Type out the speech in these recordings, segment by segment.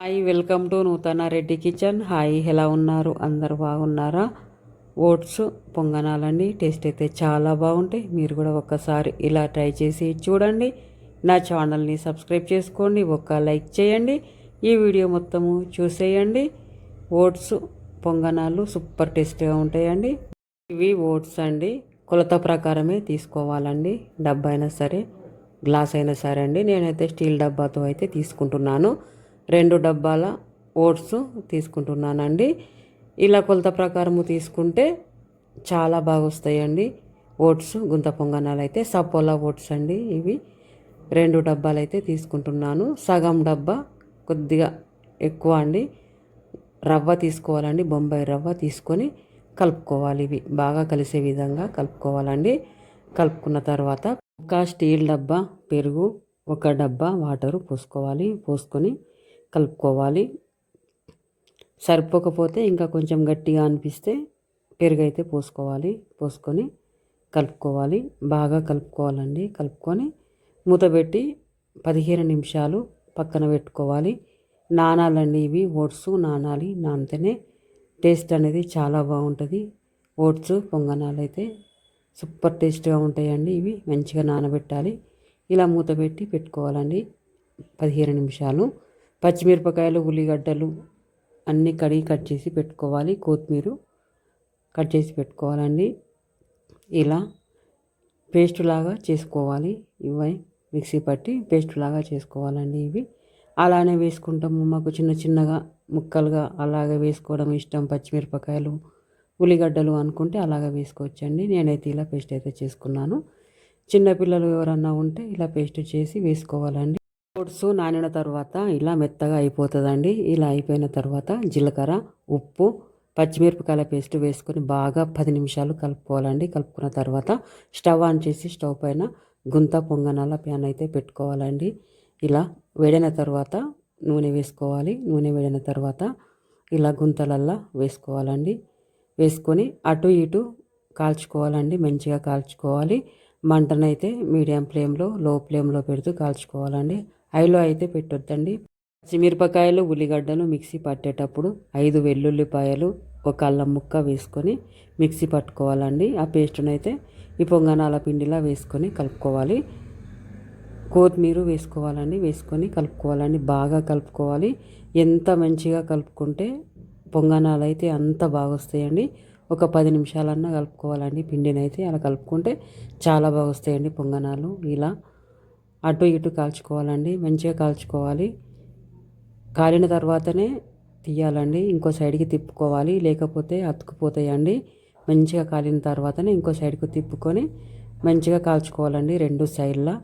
Hi, welcome to నూతన Reddy kitchen. Hi, ఎలా ఉన్నారు? అందరు బాగున్నారా? ఓట్స్ పొంగనాలండి. టేస్ట్ అయితే చాలా బాగుంటాయి. మీరు కూడా ఒక్కసారి ఇలా ట్రై చేసి చూడండి. నా ఛానల్ని సబ్స్క్రైబ్ చేసుకోండి, ఒక్క లైక్ చేయండి, ఈ వీడియో మొత్తము చూసేయండి. ఓట్స్ పొంగనాలు సూపర్ టేస్ట్గా ఉంటాయండి. ఇవి ఓట్స్ అండి, కొలత ప్రకారమే తీసుకోవాలండి. డబ్బా అయినా సరే, గ్లాస్ అయినా సరే అండి. నేనైతే స్టీల్ డబ్బాతో అయితే తీసుకుంటున్నాను. 2 డబ్బాల ఓట్స్ తీసుకుంటున్నానండి. ఇలా కొలత ప్రకారము తీసుకుంటే చాలా బాగా వస్తాయండి. ఓట్స్ గుంత పొంగనాలు అయితే సపోలా ఓట్స్ అండి. ఇవి 2 డబ్బాలు అయితే తీసుకుంటున్నాను. సగం డబ్బా కొద్దిగా ఎక్కువ అండి రవ్వ తీసుకోవాలండి. బొంబాయి రవ్వ తీసుకొని కలుపుకోవాలి. ఇవి బాగా కలిసే విధంగా కలుపుకోవాలండి. కలుపుకున్న తర్వాత ఒక స్టీల్ డబ్బా పెరుగు, ఒక డబ్బా వాటరు పోసుకోవాలి. పోసుకొని కలుపుకోవాలి. సరిపోకపోతే ఇంకా కొంచెం గట్టిగా అనిపిస్తే పెరుగు అయితే పోసుకోవాలి. పోసుకొని కలుపుకోవాలి. బాగా కలుపుకోవాలండి. కలుపుకొని మూతపెట్టి 15 నిమిషాలు పక్కన పెట్టుకోవాలి. నానాలండి. ఇవి ఓట్స్ నానాలి. నానితేనే టేస్ట్ అనేది చాలా బాగుంటుంది. ఓట్స్ పొంగనాలు అయితే సూపర్ టేస్ట్గా ఉంటాయండి. ఇవి మంచిగా నానబెట్టాలి. ఇలా మూత పెట్టుకోవాలండి 15 నిమిషాలు. పచ్చిమిరపకాయలు, ఉల్లిగడ్డలు అన్నీ కడిగి కట్ చేసి పెట్టుకోవాలి. కొత్తిమీర కట్ చేసి పెట్టుకోవాలండి. ఇలా పేస్ట్ లాగా చేసుకోవాలి. ఇవి మిక్సీ పట్టి పేస్ట్ లాగా చేసుకోవాలండి. ఇవి అలానే వేసుకుంటాము. మాకు చిన్న చిన్నగా ముక్కలుగా అలాగే వేసుకోవడం ఇష్టం. పచ్చిమిరపకాయలు, ఉల్లిగడ్డలు అనుకుంటే అలాగే వేసుకోవచ్చండి. నేనైతే ఇలా పేస్ట్ అయితే చేసుకున్నాను. చిన్నపిల్లలు ఎవరన్నా ఉంటే ఇలా పేస్ట్ చేసి వేసుకోవాలండి. ఓట్స్ నానిన తర్వాత ఇలా మెత్తగా అయిపోతుందండి. ఇలా అయిపోయిన తర్వాత జీలకర్ర, ఉప్పు, పచ్చిమిరపకాయల పేస్ట్ వేసుకొని బాగా 10 నిమిషాలు కలుపుకోవాలండి. కలుపుకున్న తర్వాత స్టవ్ ఆన్ చేసి స్టవ్ పైన గుంత పొంగనాల ప్యాన్ అయితే పెట్టుకోవాలండి. ఇలా వేడిన తర్వాత నూనె వేసుకోవాలి. నూనె వేడిన తర్వాత ఇలా గుంతలల్లా వేసుకోవాలండి. వేసుకొని అటు ఇటు కాల్చుకోవాలండి. మంచిగా కాల్చుకోవాలి. మంటనైతే మీడియం ఫ్లేమ్లో, లో ఫ్లేమ్లో పెడుతూ కాల్చుకోవాలండి. హైలో అయితే పెట్టొద్దండి. పచ్చిమిరపకాయలు, ఉల్లిగడ్డలు మిక్సీ పట్టేటప్పుడు 5 వెల్లుల్లిపాయలు, ఒక అల్లం ముక్క వేసుకొని మిక్సీ పట్టుకోవాలండి. ఆ పేస్ట్ను అయితే ఈ పొంగనాల పిండిలా వేసుకొని కలుపుకోవాలి. కొత్తిమీర వేసుకోవాలండి. వేసుకొని కలుపుకోవాలండి. బాగా కలుపుకోవాలి. ఎంత మంచిగా కలుపుకుంటే పొంగనాలు అయితే అంత బాగా వస్తాయండి. ఒక 10 నిమిషాలన్నా కలుపుకోవాలండి. పిండిని అయితే అలా కలుపుకుంటే చాలా బాగా వస్తాయండి పొంగనాలు. ఇలా అటు ఇటు కాల్చుకోవాలండి. మంచిగా కాల్చుకోవాలి. కాలిన తర్వాతనే తీయాలండి. ఇంకో సైడ్కి తిప్పుకోవాలి, లేకపోతే అతుకుపోతాయండి. మంచిగా కాలిన తర్వాతనే ఇంకో సైడ్కి తిప్పుకొని మంచిగా కాల్చుకోవాలండి 2 సైడ్లా.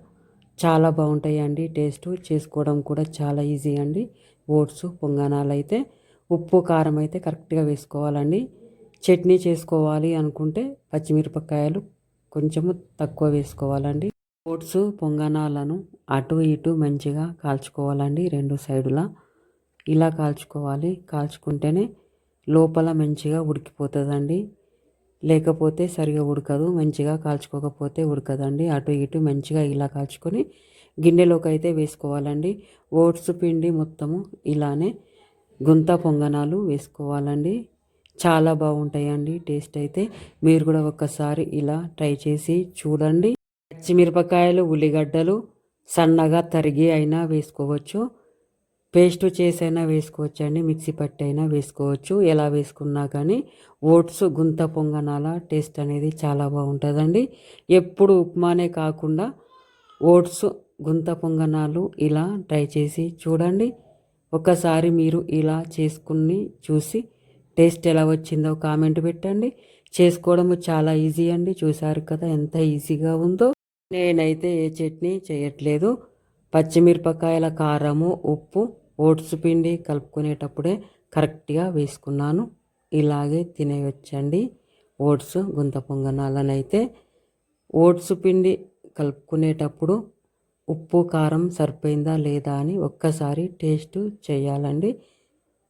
చాలా బాగుంటాయండి. టేస్ట్ చేసుకోవడం కూడా చాలా ఈజీ అండి. ఓట్స్ పొంగనాలు అయితే ఉప్పు, కారం అయితే కరెక్ట్గా వేసుకోవాలండి. చట్నీ చేసుకోవాలి అనుకుంటే పచ్చిమిరపకాయలు కొంచెము తక్కువ వేసుకోవాలండి. ఓట్స్ పొంగనాలను అటు ఇటు మంచిగా కాల్చుకోవాలండి 2 సైడులా. ఇలా కాల్చుకోవాలి. కాల్చుకుంటేనే లోపల మంచిగా ఉడికిపోతుందండి. లేకపోతే సరిగా ఉడకదు. మంచిగా కాల్చుకోకపోతే ఉడకదండి. అటు ఇటు మంచిగా ఇలా కాల్చుకొని గిన్నెలోకి అయితే వేసుకోవాలండి. ఓట్స్ పిండి మొత్తము ఇలానే గుంత పొంగనాలు వేసుకోవాలండి. చాలా బాగుంటాయండి. టేస్ట్ అయితే మీరు కూడా ఒక్కసారి ఇలా ట్రై చేసి చూడండి. పచ్చిమిరపకాయలు, ఉల్లిగడ్డలు సన్నగా తరిగి అయినా వేసుకోవచ్చు. పేస్ట్ చేసైనా వేసుకోవచ్చు అండి. మిక్సీ పట్టి అయినా వేసుకోవచ్చు. ఎలా వేసుకున్నా కానీ ఓట్స్ గుంత పొంగనాల టేస్ట్ అనేది చాలా బాగుంటుందండి. ఎప్పుడు ఉప్మానే కాకుండా ఓట్స్ గుంత పొంగనాలు ఇలా ట్రై చేసి చూడండి. ఒకసారి మీరు ఇలా చేసుకుని చూసి టేస్ట్ ఎలా వచ్చిందో కామెంట్ పెట్టండి. చేసుకోవడం చాలా ఈజీ అండి. చూసారు కదా ఎంత ఈజీగా ఉందో. నేనైతే ఏ చట్నీ చేయట్లేదు. పచ్చిమిరపకాయల కారము, ఉప్పు, ఓట్స్ పిండి కలుపుకునేటప్పుడే కరెక్ట్గా వేసుకున్నాను. ఇలాగే తినేయొచ్చండి ఓట్స్ గుంత పొంగనాలనైతే. ఓట్స్ పిండి కలుపుకునేటప్పుడు ఉప్పు, కారం సరిపోయిందా లేదా అని ఒక్కసారి టేస్ట్ చేయాలండి.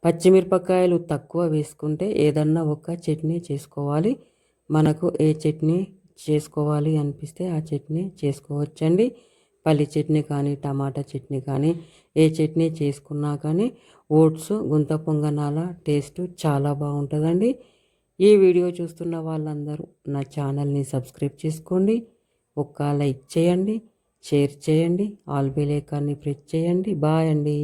పచ్చిమిరపకాయలు తక్కువ వేసుకుంటే ఏదన్నా ఒక చట్నీ చేసుకోవాలి. మనకు ఏ చట్నీ చేసుకోవాలి అనిపిస్తే ఆ చట్నీ చేసుకోవచ్చండి. పల్లి చట్నీ కానీ టమాటా చట్నీ కానీ ఏ చట్నీ చేసుకున్నా కానీ ఓట్స్ గుంత పొంగనాల టేస్ట్ చాలా బాగుంటుందండి. ఈ వీడియో చూస్తున్న వాళ్ళందరూ నా ఛానల్ని సబ్స్క్రైబ్ చేసుకోండి, ఒక్క లైక్ చేయండి, షేర్ చేయండి, ఆల్ బెల్ ఐకాన్ని ప్రెస్ చేయండి. బాయ్ అండి.